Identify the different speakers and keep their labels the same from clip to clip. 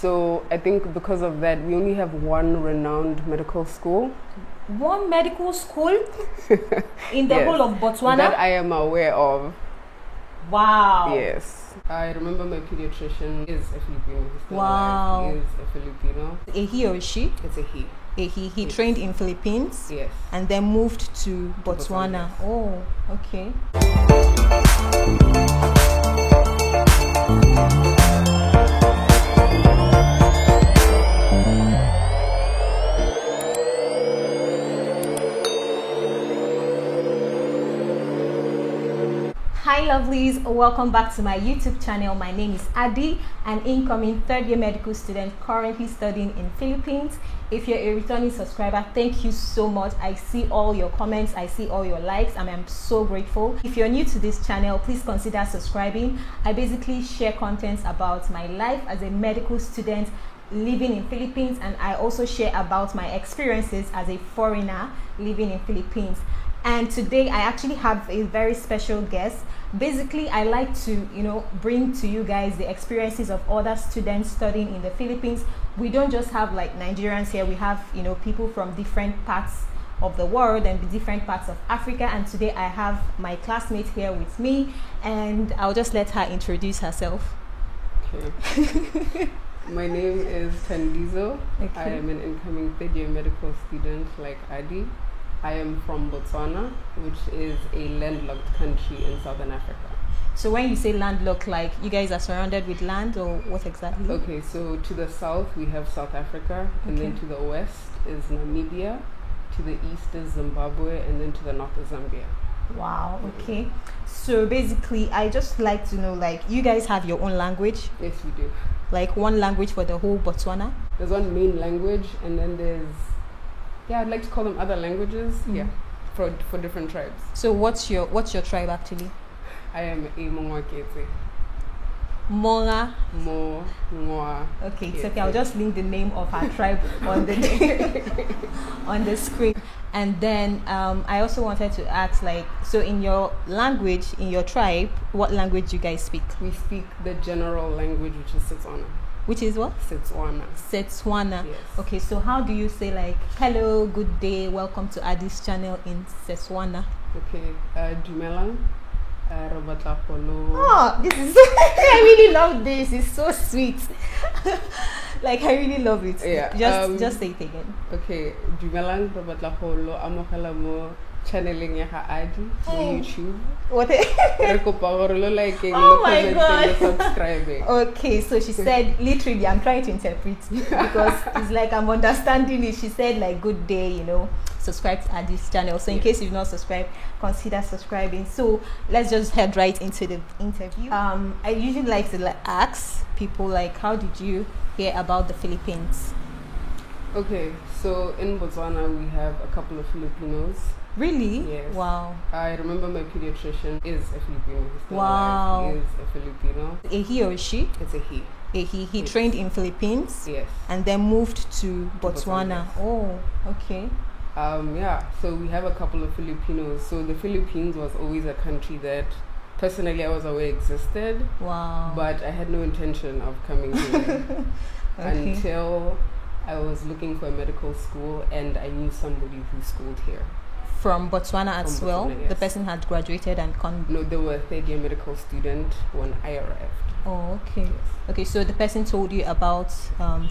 Speaker 1: So I think because of that, we only have one renowned medical school.
Speaker 2: One medical school in the
Speaker 1: Yes,
Speaker 2: whole of Botswana?
Speaker 1: that I am aware of.
Speaker 2: Wow.
Speaker 1: Yes. I remember my pediatrician is a Filipino. He's still
Speaker 2: Wow.
Speaker 1: alive. He is a Filipino.
Speaker 2: A he or a she?
Speaker 1: It's a he.
Speaker 2: He
Speaker 1: Yes.
Speaker 2: trained in Philippines
Speaker 1: Yes.
Speaker 2: and then moved to Botswana.
Speaker 1: Botswana, yes.
Speaker 2: Oh, okay. Hi lovelies, welcome back to my YouTube channel. My name is Adi, an incoming third-year medical student currently studying in Philippines. If you're a returning subscriber, thank you so much. I see all your comments, I see all your likes, and I'm so grateful. If you're new to this channel, please consider subscribing. I basically share contents about my life as a medical student living in Philippines, and I also share about my experiences as a foreigner living in Philippines. And today I actually have a very special guest. Basically, I like to, bring to you guys the experiences of other students studying in the Philippines. We don't just have like Nigerians here, we have, people from different parts of the world and different parts of Africa. And today I have my classmate here with me, and I'll just let her introduce herself.
Speaker 1: Okay. My name is Tandizo.
Speaker 2: Okay.
Speaker 1: I am an incoming third-year medical student like Adi. I am from Botswana, which is a landlocked country in southern Africa.
Speaker 2: So when you say landlocked, like you guys are surrounded with land, or what exactly?
Speaker 1: Okay, so to the south we have South Africa, and then to the west is Namibia, to the east is Zimbabwe, and then to the north is Zambia.
Speaker 2: Wow, okay. So basically, I just like to know, like, you guys have your own language?
Speaker 1: Yes, we do.
Speaker 2: Like one language for the whole Botswana?
Speaker 1: There's one main language, and then there's, I'd like to call them other languages. Yeah, for different tribes.
Speaker 2: So what's your tribe actually?
Speaker 1: I am a Mongwakete.
Speaker 2: Monga.
Speaker 1: Mongwa.
Speaker 2: Okay, it's okay. I'll just link the name of our tribe on the on the screen. And then I also wanted to ask, like, so in your language, in your tribe, what language do you guys speak?
Speaker 1: We speak the general language, which is Setswana.
Speaker 2: Which is what?
Speaker 1: Setswana.
Speaker 2: Setswana.
Speaker 1: Yes.
Speaker 2: Okay, so how do you say like hello, good day, welcome to Adi's channel in Setswana?
Speaker 1: Okay, Dumelang, Robatlapolo.
Speaker 2: Oh, this is I really love this. It's so sweet. Like I really love it.
Speaker 1: Yeah.
Speaker 2: Just say it again.
Speaker 1: Okay, Dumelang, Robatlapolo, amogela mo channeling ya ha Adi on YouTube.
Speaker 2: What?
Speaker 1: Re kopa gore lo like
Speaker 2: Oh my God.
Speaker 1: subscribing.
Speaker 2: Okay, so she said, literally, I'm trying to interpret because it's like I'm understanding it. She said like good day, subscribe to Adi's channel. So in case you've not subscribed, consider subscribing. So let's just head right into the interview. I usually like to ask people like, how did you hear about the Philippines?
Speaker 1: Okay, so in Botswana we have a couple of Filipinos.
Speaker 2: Really?
Speaker 1: Yes.
Speaker 2: Wow.
Speaker 1: I remember my pediatrician is a Filipino. He's still
Speaker 2: Wow.
Speaker 1: alive. He is a Filipino.
Speaker 2: A he or a she?
Speaker 1: It's a he.
Speaker 2: He
Speaker 1: Yes.
Speaker 2: trained in Philippines
Speaker 1: Yes.
Speaker 2: and then moved to Botswana.
Speaker 1: Botswana, yes.
Speaker 2: Oh, okay.
Speaker 1: So we have a couple of Filipinos. So the Philippines was always a country that personally I was aware existed,
Speaker 2: Wow.
Speaker 1: but I had no intention of coming here
Speaker 2: Okay.
Speaker 1: until I was looking for a medical school and I knew somebody who schooled here.
Speaker 2: From Botswana as
Speaker 1: From
Speaker 2: well?
Speaker 1: Botswana,
Speaker 2: The
Speaker 1: yes.
Speaker 2: person had graduated and come.
Speaker 1: No, they were a third-year medical student when I arrived.
Speaker 2: Oh, okay.
Speaker 1: Yes.
Speaker 2: Okay, so the person told you about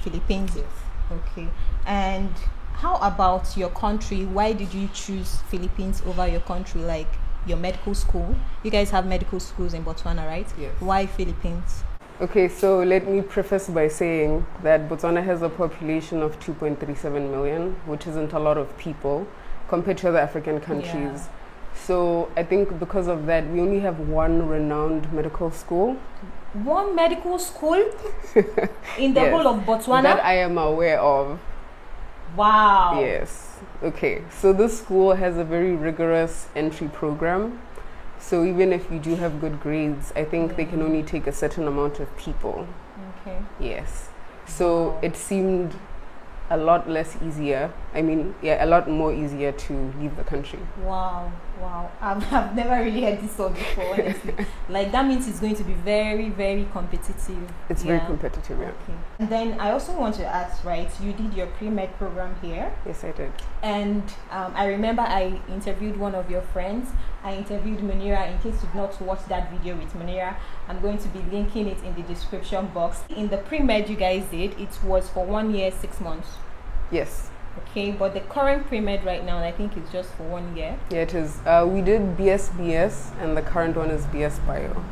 Speaker 2: Philippines.
Speaker 1: Yes.
Speaker 2: Okay. And how about your country? Why did you choose Philippines over your country, like your medical school? You guys have medical schools in Botswana, right?
Speaker 1: Yes.
Speaker 2: Why Philippines?
Speaker 1: Okay, so let me preface by saying that Botswana has a population of 2.37 million, which isn't a lot of people compared to other African countries.
Speaker 2: Yeah.
Speaker 1: So I think because of that, we only have one renowned medical school.
Speaker 2: One medical school in the
Speaker 1: Yes,
Speaker 2: whole of Botswana?
Speaker 1: that I am aware of.
Speaker 2: Wow.
Speaker 1: Yes. Okay, so this school has a very rigorous entry program. So even if you do have good grades, I think they can only take a certain amount of people.
Speaker 2: Okay.
Speaker 1: Yes. So it seemed a lot less easier. I mean, a lot more easier to leave the country.
Speaker 2: Wow. Wow, I've never really heard this one before, honestly. Like, that means it's going to be very, very competitive.
Speaker 1: It's very competitive, yeah.
Speaker 2: Okay. And then I also want to ask, right, you did your pre-med program here.
Speaker 1: Yes, I did.
Speaker 2: And I remember I interviewed one of your friends. I interviewed Munira. In case you've not watched that video with Munira, I'm going to be linking it in the description box. In the pre-med you guys did, it was for 1 year, 6 months.
Speaker 1: Yes.
Speaker 2: Okay, but the current pre-med right now, I think it's just for 1 year.
Speaker 1: Yeah, it is. We did BS, and the current one is BS Bio.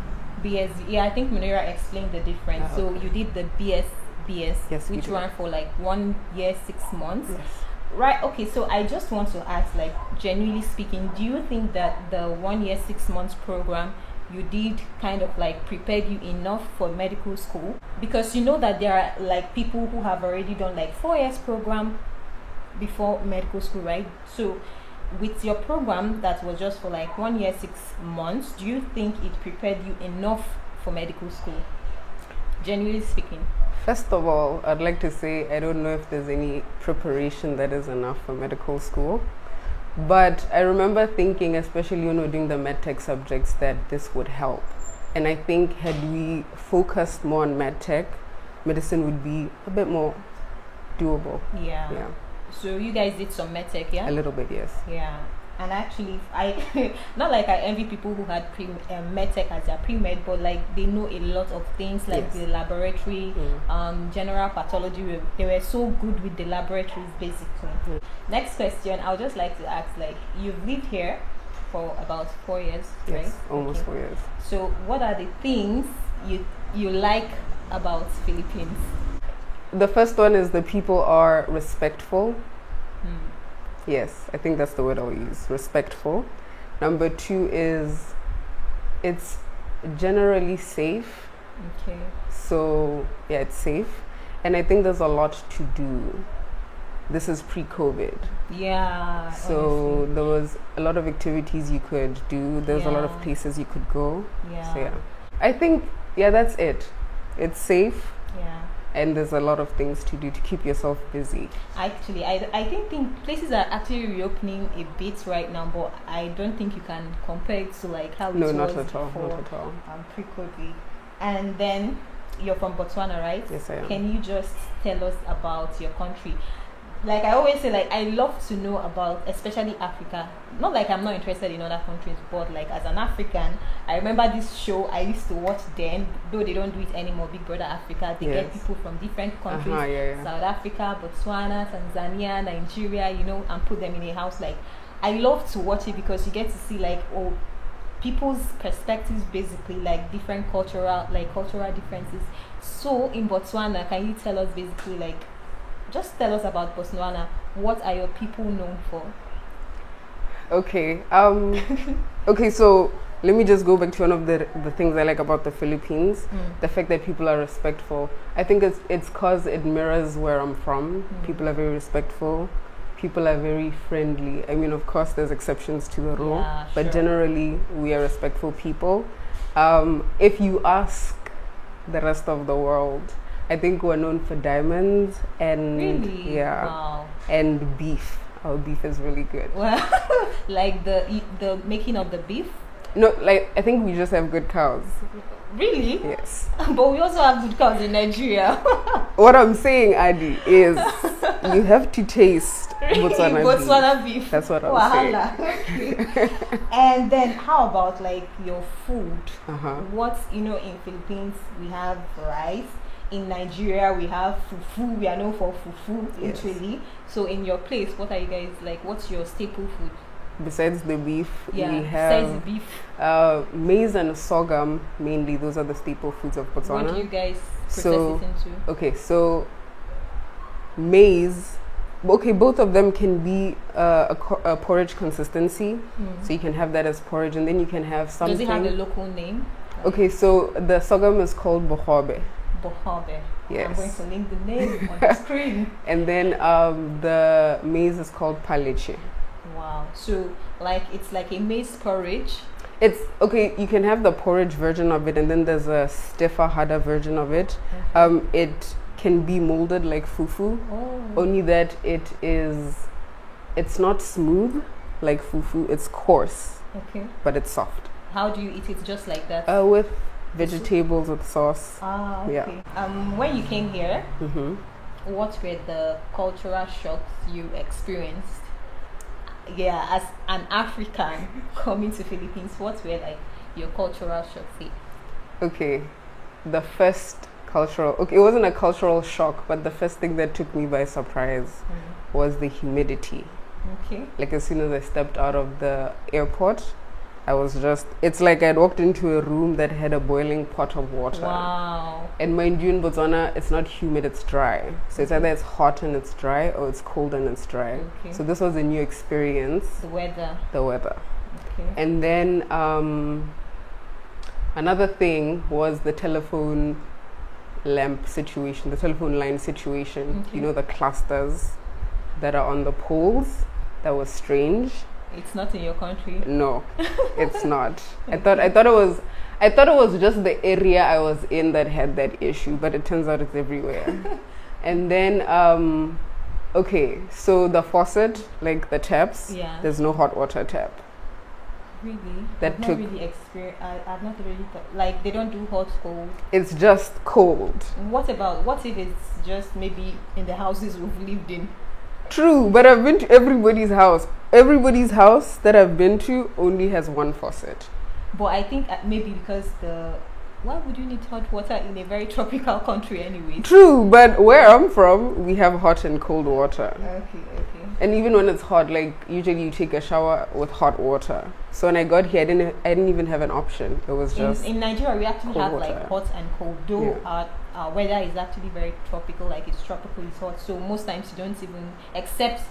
Speaker 2: BS, yeah, I think Munira explained the difference. So
Speaker 1: Okay.
Speaker 2: you did the BS,
Speaker 1: Yes, we
Speaker 2: which
Speaker 1: did.
Speaker 2: ran for like 1 year, 6 months.
Speaker 1: Yes.
Speaker 2: Right, okay, so I just want to ask, like, genuinely speaking, do you think that the 1 year, 6 months program you did kind of like prepared you enough for medical school? Because you know that there are like people who have already done like 4 years program before medical school, right? So with your program that was just for like 1 year, 6 months, do you think it prepared you enough for medical school, genuinely speaking?
Speaker 1: First of all, I'd like to say I don't know if there's any preparation that is enough for medical school. But I remember thinking, especially when we're doing the medtech subjects, that this would help. And I think had we focused more on medtech, medicine would be a bit more doable.
Speaker 2: Yeah.
Speaker 1: Yeah,
Speaker 2: So you guys did some medtech, yeah?
Speaker 1: a little bit, yes.
Speaker 2: Yeah, and actually, I not like I envy people who had medtech as their pre-med, but like they know a lot of things, like
Speaker 1: Yes.
Speaker 2: the laboratory, general pathology. They were so good with the laboratories, basically. Next question, I would just like to ask, like, you've lived here for about 4 years, right?
Speaker 1: Yes, almost
Speaker 2: Okay.
Speaker 1: 4 years.
Speaker 2: So, what are the things you like about Philippines?
Speaker 1: The first one is the people are respectful.
Speaker 2: Hmm.
Speaker 1: Yes, I think that's the word I'll use, respectful. Number 2 is it's generally safe.
Speaker 2: Okay.
Speaker 1: So, yeah, it's safe. And I think there's a lot to do. This is pre-COVID.
Speaker 2: Yeah.
Speaker 1: So
Speaker 2: honestly.
Speaker 1: there was a lot of activities you could do. There's a lot of
Speaker 2: Yeah.
Speaker 1: places you could go.
Speaker 2: Yeah.
Speaker 1: So, yeah. I think, yeah, that's it. It's safe.
Speaker 2: Yeah.
Speaker 1: And there's a lot of things to do to keep yourself busy.
Speaker 2: Actually, I think places are actually reopening a bit right now, but I don't think you can compare it to like how it
Speaker 1: No,
Speaker 2: was
Speaker 1: not at all.
Speaker 2: before,
Speaker 1: Not at all.
Speaker 2: pre-COVID. And then you're from Botswana, right?
Speaker 1: Yes, I am.
Speaker 2: Can you just tell us about your country? Like I always say, like I love to know about, especially Africa. Not like I'm not interested in other countries, but like as an African, I remember this show I used to watch then, though they don't do it anymore. Big Brother Africa. They get
Speaker 1: Yes.
Speaker 2: people from different countries,
Speaker 1: Yeah, yeah.
Speaker 2: South Africa, Botswana, Tanzania, Nigeria, and put them in a house. Like I love to watch it because you get to see like people's perspectives, basically like different cultural differences. So in Botswana, can you tell us basically like, just tell us about Botswana. What are your people known for?
Speaker 1: Okay. Okay, so let me just go back to one of the things I like about the Philippines. The fact that people are respectful. I think it's cause it mirrors where I'm from. People are very respectful. People are very friendly. I mean, of course, there's exceptions to the rule,
Speaker 2: Yeah,
Speaker 1: but
Speaker 2: sure.
Speaker 1: generally, we are respectful people. If you ask the rest of the world, I think we're known for diamonds and
Speaker 2: Really?
Speaker 1: yeah,
Speaker 2: Wow.
Speaker 1: and beef. Our beef is really good.
Speaker 2: Well, like the making of the beef.
Speaker 1: No, like I think we just have good cows.
Speaker 2: Really?
Speaker 1: Yes.
Speaker 2: But we also have good cows in Nigeria.
Speaker 1: What I'm saying, Adi, is you have to taste Botswana beef.
Speaker 2: Botswana beef.
Speaker 1: That's what I'm saying.
Speaker 2: Wahala. Okay. And then how about like your food?
Speaker 1: Uh-huh.
Speaker 2: What in Philippines we have rice. In Nigeria we have fufu. We are known for fufu,
Speaker 1: Yes.
Speaker 2: literally. So in your place, what are you guys like? What's your staple food?
Speaker 1: Besides the beef,
Speaker 2: Yeah,
Speaker 1: we
Speaker 2: besides the
Speaker 1: have
Speaker 2: beef.
Speaker 1: maize and sorghum mainly. Those are the staple foods of Botswana.
Speaker 2: What do you guys process
Speaker 1: So-
Speaker 2: it into?
Speaker 1: Okay, so maize. Okay, both of them can be a porridge consistency. So you can have that as porridge, and then you can have something.
Speaker 2: Does it have a local name?
Speaker 1: Okay, so the sorghum is called bohobe.
Speaker 2: Bohabe.
Speaker 1: Yes.
Speaker 2: I'm going to link the name on the screen.
Speaker 1: And then the maize is called paleche.
Speaker 2: Wow. So like it's like a maize porridge.
Speaker 1: It's okay, you can have the porridge version of it, and then there's a stiffer, harder version of it. It can be molded like fufu,
Speaker 2: Oh.
Speaker 1: only that it's not smooth. like fufu. It's coarse,
Speaker 2: Okay.
Speaker 1: but it's soft.
Speaker 2: How do you eat it? Just like that?
Speaker 1: With vegetables with sauce.
Speaker 2: Ah, okay.
Speaker 1: Yeah.
Speaker 2: When you came here,
Speaker 1: Mm-hmm.
Speaker 2: what were the cultural shocks you experienced? Yeah, as an African coming to Philippines, what were like your cultural shocks?
Speaker 1: Okay, the first it wasn't a cultural shock, but the first thing that took me by surprise was the humidity.
Speaker 2: Okay.
Speaker 1: Like as soon as I stepped out of the airport, it's like I'd walked into a room that had a boiling pot of water.
Speaker 2: Wow.
Speaker 1: And mind you, in Botswana, it's not humid, it's dry. So it's either it's hot and it's dry, or it's cold and it's dry.
Speaker 2: Okay.
Speaker 1: So this was a new experience.
Speaker 2: The weather.
Speaker 1: Okay.
Speaker 2: Okay.
Speaker 1: And then another thing was the telephone lamp situation, the telephone line situation.
Speaker 2: Okay.
Speaker 1: You know, the clusters that are on the poles. That was strange.
Speaker 2: It's not in your country.
Speaker 1: No, it's not. I thought it was just the area I was in that had that issue, but it turns out it's everywhere. And then okay, so the faucet, like the taps,
Speaker 2: Yeah.
Speaker 1: there's no hot water tap.
Speaker 2: Really?
Speaker 1: That
Speaker 2: I've not
Speaker 1: took-
Speaker 2: really experienced. I've not really like they don't do hot cold.
Speaker 1: It's just cold.
Speaker 2: What if it's just maybe in the houses we've lived in?
Speaker 1: True, but I've been to everybody's house. Everybody's house that I've been to only has one faucet.
Speaker 2: But I think maybe because why would you need hot water in a very tropical country anyway?
Speaker 1: True, but where I'm from, we have hot and cold water.
Speaker 2: Okay.
Speaker 1: And even when it's hot, like usually you take a shower with hot water. So when I got here, I didn't even have an option. It was just
Speaker 2: In Nigeria, we actually
Speaker 1: cold
Speaker 2: have
Speaker 1: water.
Speaker 2: like hot and cold. Though our weather is actually very tropical, like it's tropical, it's hot. So most times you don't even, except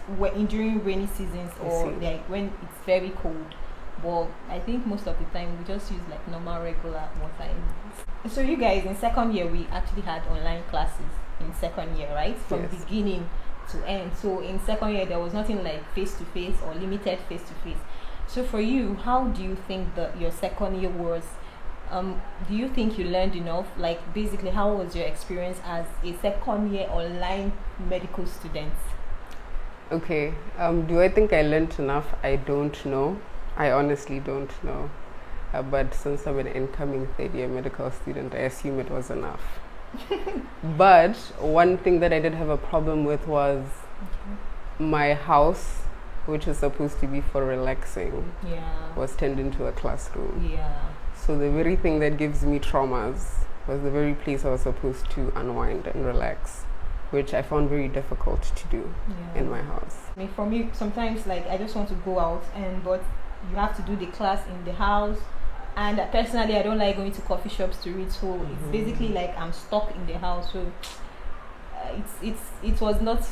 Speaker 2: during rainy seasons or
Speaker 1: see.
Speaker 2: like when it's very cold. But I think most of the time we just use like normal regular water. So you guys, in second year, we actually had online classes in second year, right? From
Speaker 1: Yes.
Speaker 2: beginning to end. So in second year, there was nothing like face-to-face or limited face-to-face. So for you, how do you think that your second year was? Do you think you learned enough? Like basically, how was your experience as a second year online medical student?
Speaker 1: okay. Do I think I learned enough? I don't know. I honestly don't know. But since I'm an incoming third year medical student, I assume it was enough. But one thing that I did have a problem with was my house, which is supposed to be for relaxing,
Speaker 2: Yeah.
Speaker 1: was turned into a classroom.
Speaker 2: Yeah.
Speaker 1: So the very thing that gives me traumas was the very place I was supposed to unwind and relax, which I found very difficult to do
Speaker 2: Yeah.
Speaker 1: in my house.
Speaker 2: I mean, for me, sometimes like I just want to go out, but you have to do the class in the house. And personally, I don't like going to coffee shops to read. So it's basically like I'm stuck in the house. So it was not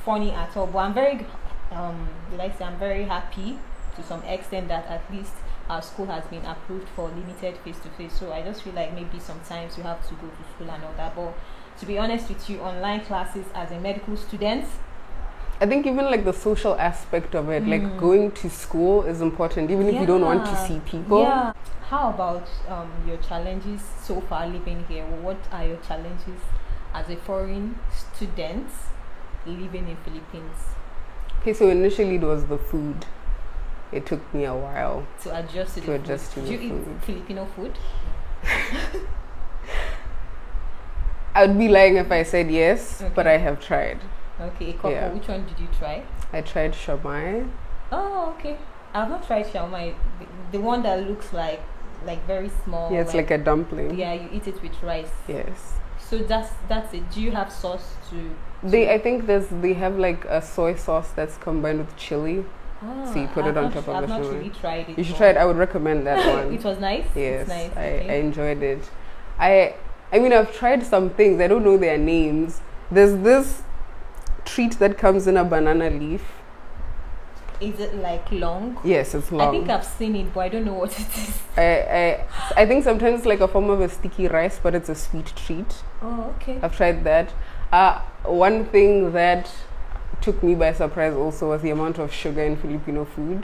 Speaker 2: funny at all. But I'm very I'm very happy to some extent that at least our school has been approved for limited face-to-face. So I just feel like maybe sometimes you have to go to school and all that. But to be honest with you, online classes as a medical student,
Speaker 1: I think even like the social aspect of it, like going to school is important, even if you don't want to see people.
Speaker 2: Yeah. How about your challenges so far living here? What are your challenges as a foreign student living in Philippines?
Speaker 1: Okay, so initially it was the food. It took me a while
Speaker 2: To adjust to
Speaker 1: to
Speaker 2: the
Speaker 1: adjust
Speaker 2: food.
Speaker 1: to
Speaker 2: Do
Speaker 1: the
Speaker 2: you
Speaker 1: food.
Speaker 2: eat Filipino food?
Speaker 1: I'd be lying if I said yes, but
Speaker 2: Okay.
Speaker 1: I have tried.
Speaker 2: Okay, a couple.
Speaker 1: Yeah.
Speaker 2: Which one did you try?
Speaker 1: I tried shamai.
Speaker 2: Oh, okay. I've not tried shawarma. The one that looks like very small.
Speaker 1: Yeah, it's like a dumpling.
Speaker 2: Yeah, you eat it with rice.
Speaker 1: Yes.
Speaker 2: So that's it. Do you have sauce to?
Speaker 1: I think they have like a soy sauce that's combined with chili. So you put it on top of
Speaker 2: I've
Speaker 1: the
Speaker 2: not
Speaker 1: shawarma.
Speaker 2: really tried it.
Speaker 1: You should
Speaker 2: but
Speaker 1: try it. I would recommend that one.
Speaker 2: It was nice.
Speaker 1: Yes,
Speaker 2: It's nice.
Speaker 1: I
Speaker 2: Okay.
Speaker 1: enjoyed it. I mean, I've tried some things. I don't know their names. There's this treat that comes in a banana leaf.
Speaker 2: Is it like long?
Speaker 1: Yes, it's long.
Speaker 2: I think I've seen it, but I don't know what it is.
Speaker 1: I think sometimes it's like a form of a sticky rice, but it's a sweet treat.
Speaker 2: Oh, okay.
Speaker 1: I've tried that. One thing that took me by surprise also was the amount of sugar in Filipino food,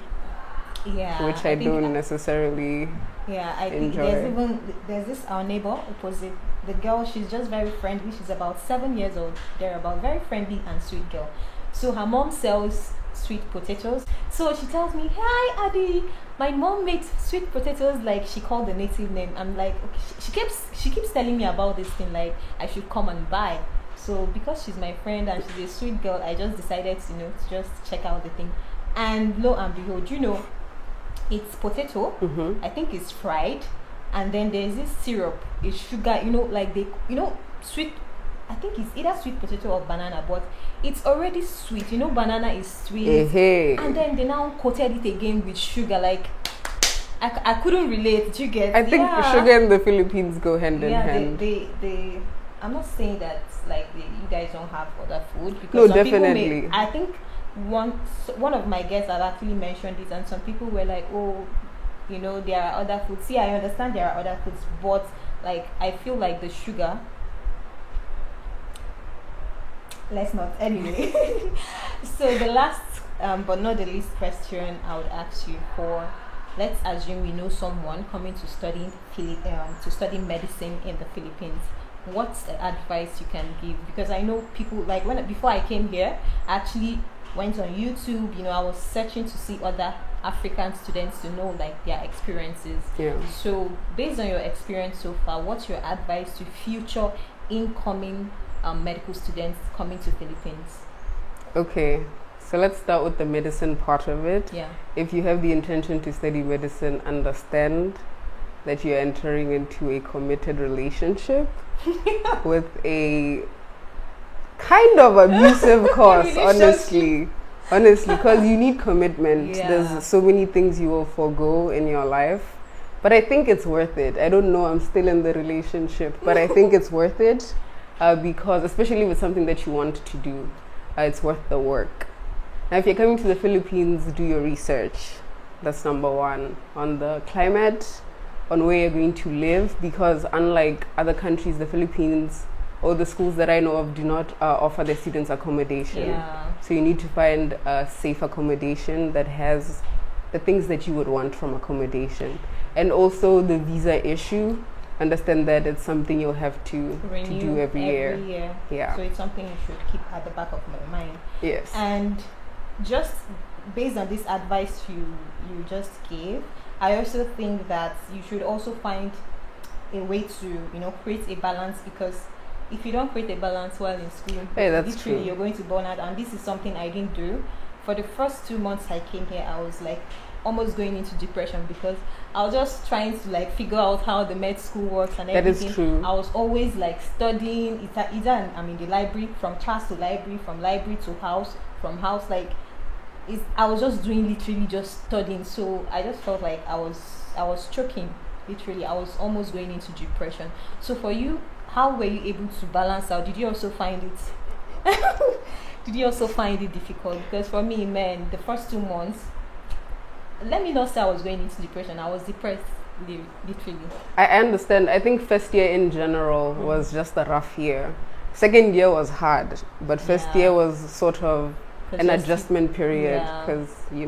Speaker 2: Yeah.
Speaker 1: which I
Speaker 2: think
Speaker 1: don't necessarily.
Speaker 2: Yeah, I think
Speaker 1: enjoy.
Speaker 2: there's this our neighbor opposite. The girl, she's just very friendly. She's about 7 years old. They're about very friendly and sweet girl. So her mom sells sweet potatoes. So she tells me, "Hi, Adi, my mom makes sweet potatoes." Like she called the native name. I'm like, okay. She keeps telling me about this thing. Like I should come and buy. So because she's my friend and she's a sweet girl, I just decided to to just check out the thing. And lo and behold, it's potato. I think it's fried, and then there's this syrup. It's sugar. Like they sweet. I think it's either sweet potato or banana, but it's already sweet. Banana is sweet. And then they now coated it again with sugar. Like, I couldn't relate. Did you get?
Speaker 1: I think sugar and the Philippines go hand in hand.
Speaker 2: They I'm not saying that like you guys don't have other food, because
Speaker 1: no,
Speaker 2: some
Speaker 1: definitely.
Speaker 2: people I think one of my guests had actually mentioned it, and some people were like, oh, there are other foods. See, I understand there are other foods, but like I feel like the sugar. Let's not. Anyway. So the last but not the least question I would ask you for, let's assume you know someone coming to study medicine in the Philippines. What's the advice you can give? Because I know people, like before I came here, I actually went on YouTube. I was searching to see other African students to know like their experiences.
Speaker 1: Yeah.
Speaker 2: So based on your experience so far, what's your advice to future incoming medical students coming to Philippines?
Speaker 1: Okay, so let's start with the medicine part of it.
Speaker 2: Yeah.
Speaker 1: If you have the intention to study medicine, understand that you're entering into a committed relationship with a kind of abusive cause, honestly, because you need commitment.
Speaker 2: Yeah.
Speaker 1: There's so many things you will forego in your life, but I think it's worth it. I don't know, I'm still in the relationship, but I think it's worth it. Because especially with something that you want to do, it's worth the work. Now, if you're coming to the Philippines, do your research. That's number one. On the climate, on where you're going to live, because unlike other countries, the Philippines, or the schools that I know of, do not offer their students accommodation.
Speaker 2: Yeah.
Speaker 1: So you need to find a safe accommodation that has the things that you would want from accommodation. And also the visa issue. Understand that it's something you'll have to do every year. Yeah.
Speaker 2: So it's something you should keep at the back of my mind.
Speaker 1: Yes.
Speaker 2: And just based on this advice you just gave, I also think that you should also find a way to create a balance, because if you don't create a balance while in school,
Speaker 1: that's true.
Speaker 2: You're going to burn out. And this is something I didn't do. For the first 2 months I came here, I was like almost going into depression, because I was just trying to like figure out how the med school works and everything.
Speaker 1: That is true.
Speaker 2: I was always like studying. Either I'm in the library, from class to library, from library to house, from house. Like, I was just doing literally just studying. So I just felt like I was choking. Literally, I was almost going into depression. So for you, how were you able to balance out? Did you also find it? Did you also find it difficult? Because for me, man, the first 2 months. Let me not say I was going into depression. I was depressed, literally. I
Speaker 1: understand. I think first year in general was just a rough year. Second year was hard, but first year was sort of an adjustment period, because you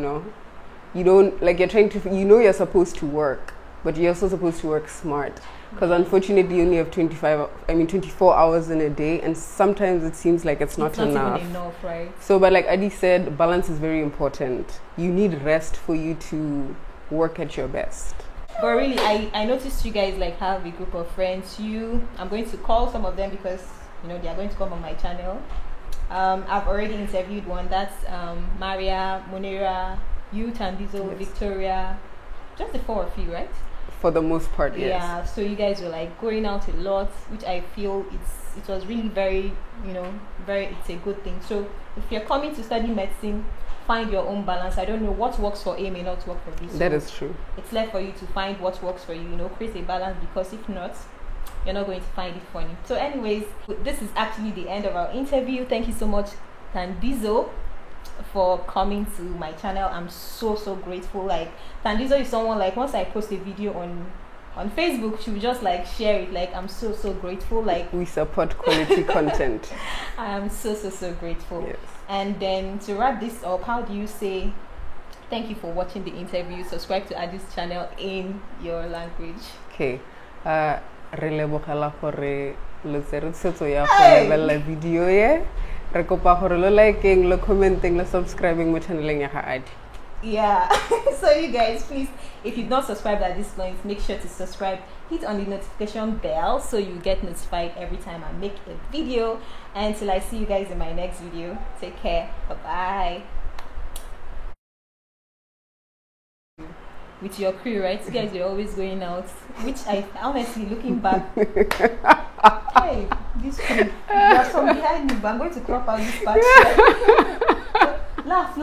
Speaker 1: don't, like, you're trying to, you're supposed to work, but you're also supposed to work smart. Because unfortunately you only have 24 hours in a day, and sometimes it seems like it's not enough.
Speaker 2: Even enough, right?
Speaker 1: So, but like Adi said, balance is very important. You need rest for you to work at your best.
Speaker 2: But really, I noticed you guys like have a group of friends. I'm going to call some of them because they are going to come on my channel. I've already interviewed one. That's Maria, Monera, you, Tandizo, Victoria. Just the 4 of you, right?
Speaker 1: For the most part, yes.
Speaker 2: Yeah, so you guys were like going out a lot, which I feel it was really very, it's a good thing. So if you're coming to study medicine, find your own balance. I don't know what works for A may not work for B. So
Speaker 1: that is true.
Speaker 2: It's left for you to find what works for you, create a balance, because if not, you're not going to find it funny. So anyways, this is actually the end of our interview. Thank you so much, Tandizo, for coming to my channel. I'm so grateful. Like, Tandizo is someone, like, once I post a video on Facebook, she will just like share it. Like, I'm so grateful. Like,
Speaker 1: we support quality content.
Speaker 2: I am so grateful.
Speaker 1: Yes.
Speaker 2: And then to wrap this up, how do you say thank you for watching the interview? Subscribe to Adi's channel in your language.
Speaker 1: Okay. Re lebogela gore le tse re tshwetso ya go lebelela video ye. Re kopa hore lo liking, lo commenting, lo subscribing mo channeleng ya ga Adi.
Speaker 2: Yeah. So you guys, please, if you've not subscribed at this point, make sure to subscribe. Hit on the notification bell so you get notified every time I make a video. And until I see you guys in my next video, take care. Bye-bye. With your crew, right? You guys are always going out, which I honestly, looking back, hey, this crew, you are from behind me, but I'm going to crop out this part. Laugh.